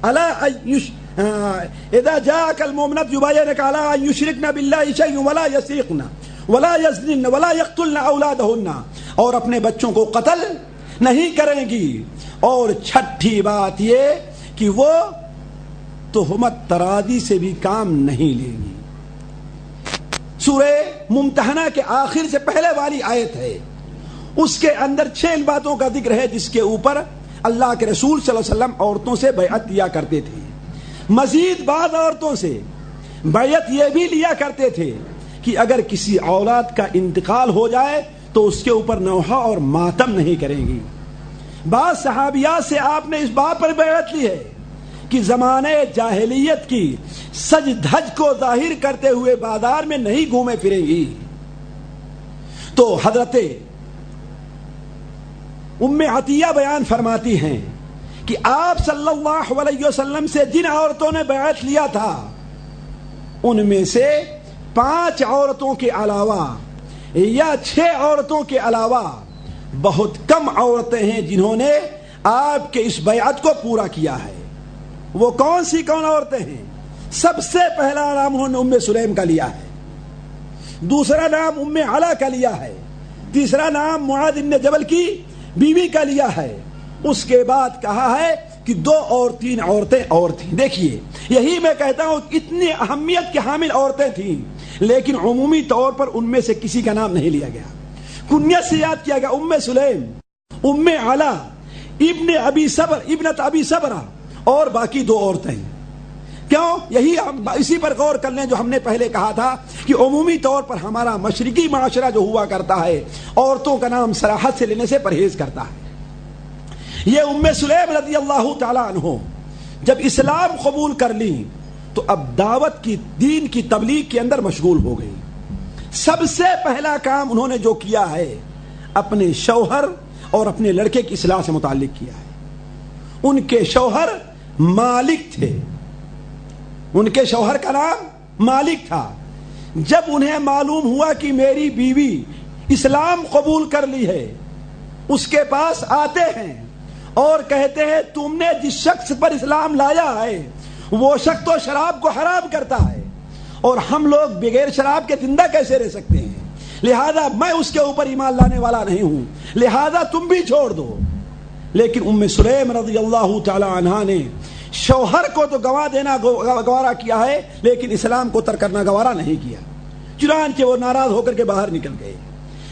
الا اذا جاءك المؤمنات يبايعنك على ان يشركن بالله شيئا ولا يسرقن ولا يزنن ولا يقتلن اولادهن، اور اپنے بچوں کو قتل نہیں کریں گی، اور چھٹی بات یہ کہ وہ تہمت ترازی سے بھی کام نہیں لیں گی۔ سورہ ممتحنہ کے آخر سے پہلے والی آیت ہے، اس کے اندر 6 باتوں کا ذکر ہے جس کے اوپر اللہ کے رسول صلی اللہ علیہ وسلم عورتوں سے بیعت لیا کرتے تھے۔ مزید بعض عورتوں سے بیعت یہ بھی لیا کرتے تھے کہ اگر کسی اولاد کا انتقال ہو جائے تو اس کے اوپر نوحہ اور ماتم نہیں کریں گی۔ بعض صحابیات سے آپ نے اس بات پر بیعت لی ہے کہ زمانے جاہلیت کی سج دھج کو ظاہر کرتے ہوئے بازار میں نہیں گھومے پھریں گی۔ تو حضرت ام عطیہ بیان فرماتی ہیں کہ آپ صلی اللہ علیہ وسلم سے جن عورتوں نے بیعت لیا تھا ان میں سے 5 عورتوں کے علاوہ یا 6 عورتوں کے علاوہ بہت کم عورتیں ہیں جنہوں نے آپ کے اس بیعت کو پورا کیا ہے۔ وہ کون عورتیں ہیں؟ سب سے پہلا نام انہوں نے ام سلیم کا لیا ہے، دوسرا نام ام علا کا لیا ہے، تیسرا نام معاذ بن جبل کی بیوی کا لیا ہے، اس کے بعد کہا ہے کہ 2 اور 3 عورتیں اور تھیں۔ دیکھیے یہی میں کہتا ہوں اتنی اہمیت کی حامل عورتیں تھیں، لیکن عمومی طور پر ان میں سے کسی کا نام نہیں لیا گیا، کنیت سے یاد کیا گیا۔ ام سلیم، ام علا، ابنت ابی صبرہ اور باقی 2 عورتیں۔ کیوں؟ یہی اسی پر غور کر لیں جو ہم نے پہلے کہا تھا کہ عمومی طور پر ہمارا مشرقی معاشرہ جو ہوا کرتا ہے عورتوں کا نام صراحت سے لینے سے پرہیز کرتا ہے۔ یہ ام سلیم رضی اللہ تعالی عنہ جب اسلام قبول کر لی تو اب دعوت کی دین کی تبلیغ کے اندر مشغول ہو گئی۔ سب سے پہلا کام انہوں نے جو کیا ہے اپنے شوہر اور اپنے لڑکے کی اصلاح سے متعلق کیا ہے۔ ان کے شوہر مالک تھے، ان کے شوہر کا نام مالک تھا۔ جب انہیں معلوم ہوا کہ میری بیوی اسلام قبول کر لی ہے، اس کے پاس آتے ہیں اور کہتے ہیں تم نے جس شخص پر اسلام لایا ہے وہ شخص تو شراب کو حرام کرتا ہے اور ہم لوگ بغیر شراب کے زندہ کیسے رہ سکتے ہیں، لہذا میں اس کے اوپر ایمان لانے والا نہیں ہوں، لہذا تم بھی چھوڑ دو۔ لیکن ام سلیم رضی اللہ تعالی عنہا نے شوہر کو تو گواہ دینا گوارا کیا ہے لیکن اسلام کو ترک کرنا گوارا نہیں کیا، چنانچہ وہ ناراض ہو کر کے باہر نکل گئے۔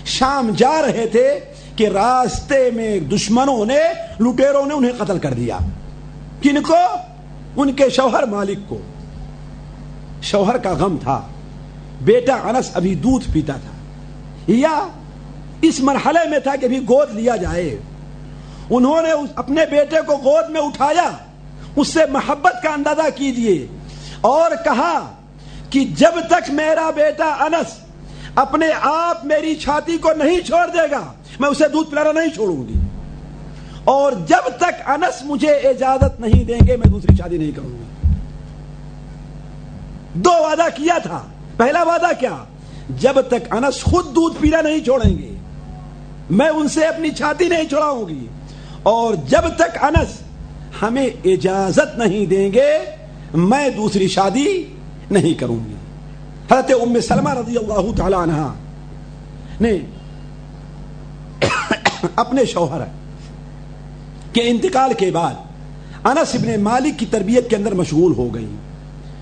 شام جا رہے تھے کہ راستے میں دشمنوں نے، لٹیروں نے انہیں قتل کر دیا۔ کن کو؟ ان کے شوہر مالک کو۔ شوہر کا غم تھا، بیٹا انس ابھی دودھ پیتا تھا یا اس مرحلے میں تھا کہ ابھی گود لیا جائے۔ انہوں نے اپنے بیٹے کو گود میں اٹھایا، اس سے محبت کا اندازہ کیجئے اور کہا کہ جب تک میرا بیٹا انس اپنے آپ میری چھاتی کو نہیں چھوڑ دے گا میں اسے دودھ پلانا نہیں چھوڑوں گی، اور جب تک انس مجھے اجازت نہیں دیں گے میں دوسری شادی نہیں کروں گی۔ 2 وعدہ کیا تھا۔ پہلا وعدہ کیا؟ جب تک انس خود دودھ پینا نہیں چھوڑیں گے میں ان سے اپنی چھاتی نہیں چھڑاؤں گی، اور جب تک انس ہمیں اجازت نہیں دیں گے میں دوسری شادی نہیں کروں گی۔ حضرت ام سلمہ رضی اللہ تعالی عنہا نے اپنے شوہر کے انتقال کے بعد انس ابن مالک کی تربیت کے اندر مشغول ہو گئی،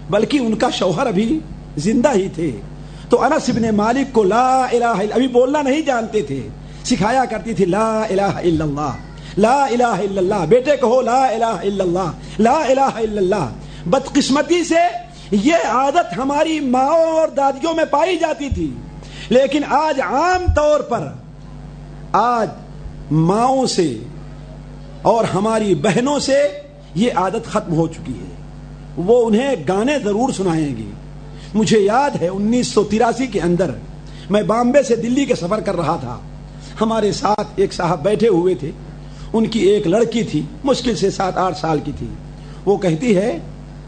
بلکہ ان کا شوہر ابھی زندہ ہی تھے تو انس ابن مالک کو لا الہ الا، ابھی بولنا نہیں جانتے تھے، سکھایا کرتی تھی لا الہ الا اللہ، لا الہ الا اللہ، بیٹے کہو لا الہ الا اللہ، لا الہ الا اللہ۔ بدقسمتی سے یہ عادت ہماری ماؤں اور دادیوں میں پائی جاتی تھی، لیکن آج عام طور پر آج ماؤں سے اور ہماری بہنوں سے یہ عادت ختم ہو چکی ہے۔ وہ انہیں گانے ضرور سنائیں گی۔ مجھے یاد ہے 1983 کے اندر میں بامبے سے دلی کے سفر کر رہا تھا، ہمارے ساتھ ایک صاحب بیٹھے ہوئے تھے، ان کی ایک لڑکی تھی مشکل سے 7-8 سال کی تھی۔ وہ کہتی ہے،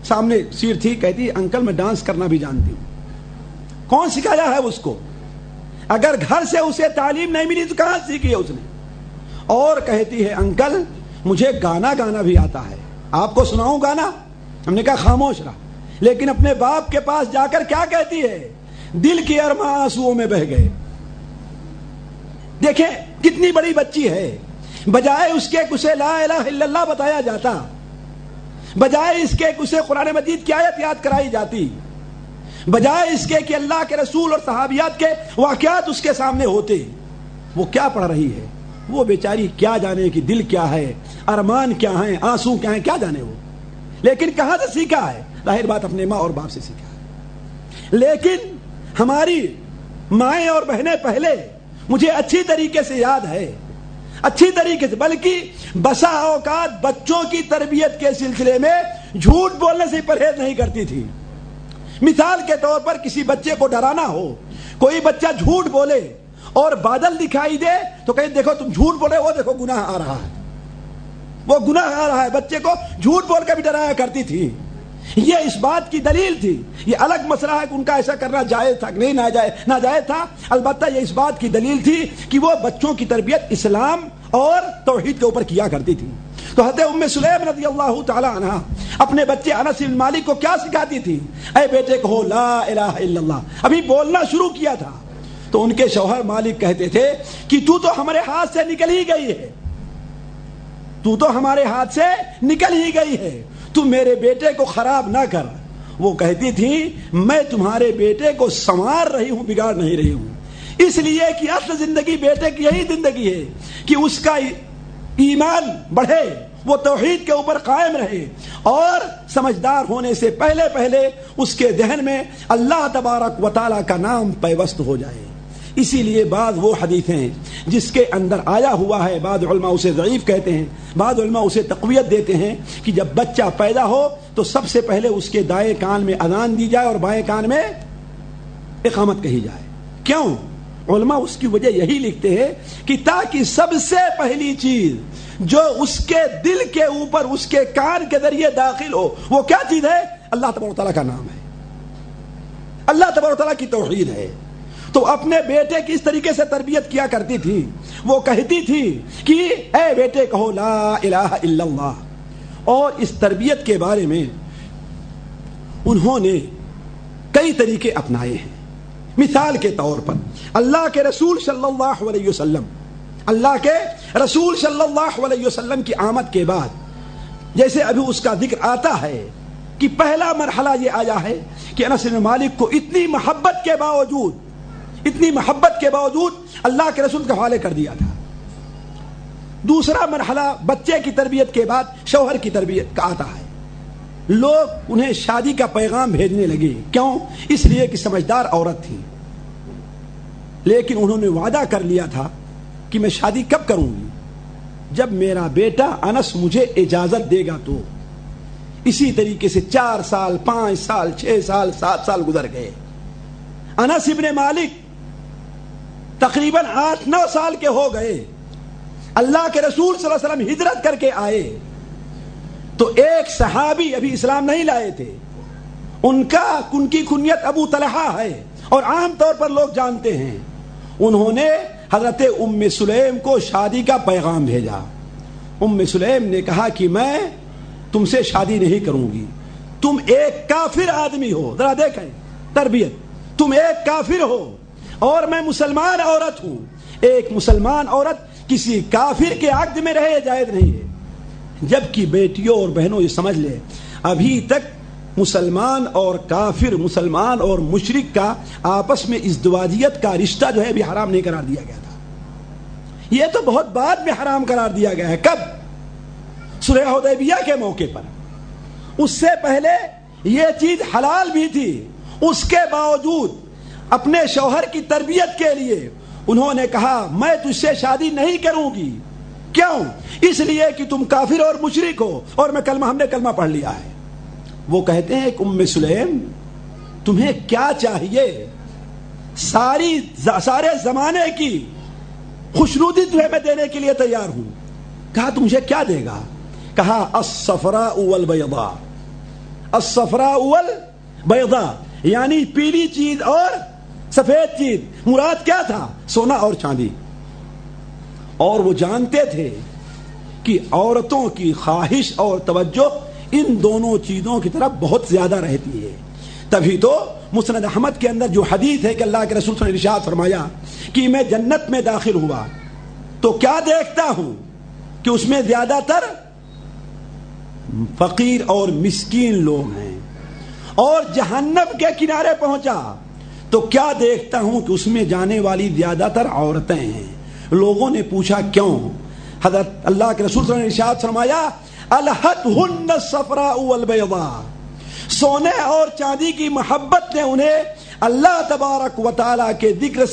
سامنے سیٹ تھی، کہتی انکل میں ڈانس کرنا بھی جانتی ہوں۔ کون سکھایا ہے اس کو؟ اگر گھر سے اسے تعلیم نہیں ملی تو کہاں سیکھی ہے اس نے؟ اور کہتی ہے انکل مجھے گانا بھی آتا ہے۔ آپ کو سناؤں گا نا؟ ہم نے کہا خاموش رہا. لیکن اپنے باپ کے پاس جا کر کیا کہتی ہے؟ دل کے ارمان آنسوؤں میں بہہ گئے. دیکھیں کتنی بڑی بچی ہے. بجائے اس کے اسے لا الہ الا اللہ بتایا جاتا، بجائے اس کے اسے قرآن مجید کی آیت یاد کرائی جاتی، بجائے اس کے کہ اللہ کے رسول اور صحابیات کے واقعات اس کے سامنے ہوتے، وہ کیا پڑھ رہی ہے؟ وہ بیچاری کیا جانے کہ دل کیا ہے، ارمان کیا ہیں، آنسو کیا ہیں، کیا جانے وہ. لیکن کہاں سے سیکھا ہے؟ ظاہر بات اپنے ماں اور باپ سے سیکھا ہے. لیکن ہماری مائیں اور بہنیں پہلے، مجھے اچھی طریقے سے یاد ہے، اچھی طریقے سے، بلکہ بسا اوقات بچوں کی تربیت کے سلسلے میں جھوٹ بولنے سے پرہیز نہیں کرتی تھی. مثال کے طور پر کسی بچے کو ڈرانا ہو، کوئی بچہ جھوٹ بولے اور بادل دکھائی دے تو کہیں دیکھو تم جھوٹ بولے، وہ دیکھو گناہ آ رہا ہے، وہ گناہ آ رہا ہے. بچے کو جھوٹ بول کے بھی ڈرایا کرتی تھی. یہ اس بات کی دلیل تھی. یہ الگ مسئلہ ہے کہ ان کا ایسا کرنا جائز تھا کہ نہیں ناجائز تھا. البتہ یہ اس بات کی دلیل تھی کہ وہ بچوں کی تربیت اسلام اور توحید کے اوپر کیا کرتی تھی. تو حضرت ام سلیم رضی اللہ تعالی عنہ اپنے بچے انس بن مالک کو کیا سکھاتی تھی؟ اے بیٹے کہو لا الہ الا اللہ. ابھی بولنا شروع کیا تھا تو ان کے شوہر مالک کہتے تھے کہ تو ہمارے ہاتھ سے نکل ہی گئی ہے، تو ہمارے ہاتھ سے نکل ہی گئی ہے، تو میرے بیٹے کو خراب نہ کر. وہ کہتی تھی میں تمہارے بیٹے کو سنوار رہی ہوں، بگاڑ نہیں رہی ہوں. اس لیے کہ اصل زندگی بیٹے کی یہی زندگی ہے کہ اس کا ایمان بڑھے، وہ توحید کے اوپر قائم رہے، اور سمجھدار ہونے سے پہلے اس کے ذہن میں اللہ تبارک و تعالی کا نام پیوست ہو جائے. اسی لیے بعض وہ حدیثیں جس کے اندر آیا ہوا ہے، بعض علماء اسے ضعیف کہتے ہیں، بعض علماء اسے تقویت دیتے ہیں کہ جب بچہ پیدا ہو تو سب سے پہلے اس کے دائیں کان میں اذان دی جائے اور بائیں کان میں اقامت کہی جائے. کیوں؟ علماء اس کی وجہ یہی لکھتے ہیں کہ تاکہ سب سے پہلی چیز جو اس کے دل کے اوپر اس کے کان کے ذریعے داخل ہو، وہ کیا چیز ہے؟ اللہ تبارک و تعالیٰ کا نام ہے، اللہ تبارک و تعالیٰ کی توحید ہے. تو اپنے بیٹے کی اس طریقے سے تربیت کیا کرتی تھی. وہ کہتی تھی کہ اے بیٹے کہو لا الہ الا اللہ. اور اس تربیت کے بارے میں انہوں نے کئی طریقے اپنائے ہیں. مثال کے طور پر اللہ کے رسول صلی اللہ علیہ وسلم، اللہ کے رسول صلی اللہ علیہ وسلم کی آمد کے بعد جیسے ابھی اس کا ذکر آتا ہے کہ پہلا مرحلہ یہ آیا ہے کہ انس بن مالک کو اتنی محبت کے باوجود اللہ کے رسول کے حوالے کر دیا تھا. دوسرا مرحلہ بچے کی تربیت کے بعد شوہر کی تربیت کا آتا ہے. لوگ انہیں شادی کا پیغام بھیجنے لگے. کیوں؟ اس لیے کہ سمجھدار عورت تھی، لیکن انہوں نے وعدہ کر لیا تھا کہ میں شادی کب کروں گی؟ جب میرا بیٹا انس مجھے اجازت دے گا. تو اسی طریقے سے 4 سال 5 سال 6 سال 7 سال گزر گئے. انس ابن مالک تقریباً 8-9 سال کے ہو گئے. اللہ کے رسول صلی اللہ علیہ وسلم ہجرت کر کے آئے تو ایک صحابی ابھی اسلام نہیں لائے تھے، ان کی کنیت ابو طلحہ ہے اور عام طور پر لوگ جانتے ہیں. انہوں نے حضرت ام سلیم کو شادی کا پیغام بھیجا. ام سلیم نے کہا کہ میں تم سے شادی نہیں کروں گی، تم ایک کافر آدمی ہو. ذرا دیکھیں تربیت، تم ایک کافر ہو اور میں مسلمان عورت ہوں. ایک مسلمان عورت کسی کافر کے عقد میں رہے جائز نہیں ہے. جبکہ بیٹیوں اور بہنوں یہ سمجھ لے، ابھی تک مسلمان اور کافر، مسلمان اور مشرک کا آپس میں ازدواجیت کا رشتہ جو ہے ابھی حرام نہیں قرار دیا گیا تھا. یہ تو بہت بعد میں حرام قرار دیا گیا ہے. کب؟ صلح حدیبیہ کے موقع پر. اس سے پہلے یہ چیز حلال بھی تھی. اس کے باوجود اپنے شوہر کی تربیت کے لیے انہوں نے کہا میں تجھ سے شادی نہیں کروں گی. کیوں؟ اس لیے کہ تم کافر اور مشرک ہو اور ہم نے کلمہ پڑھ لیا ہے. وہ کہتے ہیں کہ ام سلیم تمہیں کیا چاہیے؟ سارے زمانے کی خوشنودی تمہیں میں دینے کے لیے تیار ہوں. کہا تم مجھے کیا دے گا؟ کہا الصفراء والبیضاء. الصفراء والبیضاء یعنی پیلی چیز اور سفید چیز. مراد کیا تھا؟ سونا اور چاندی. اور وہ جانتے تھے کہ عورتوں کی خواہش اور توجہ ان دونوں چیزوں کی طرف بہت زیادہ رہتی ہے. تبھی تو مسند احمد کے اندر جو حدیث ہے کہ اللہ کے رسول صلی اللہ علیہ وسلم نے ارشاد فرمایا کہ میں جنت میں داخل ہوا تو کیا دیکھتا ہوں کہ اس میں زیادہ تر فقیر اور مسکین لوگ ہیں، اور جہنم کے کنارے پہنچا تو کیا دیکھتا ہوں کہ اس میں جانے والی زیادہ تر عورتیں ہیں. لوگوں نے پوچھا کیوں؟ حضرت اللہ کے رسول صلی اللہ علیہ وسلم نے ارشاد فرمایا الہتہن الصفراء والبیضاء، سونے اور چاندی کی محبت نے انہیں اللہ تبارک و تعالی کے ذکر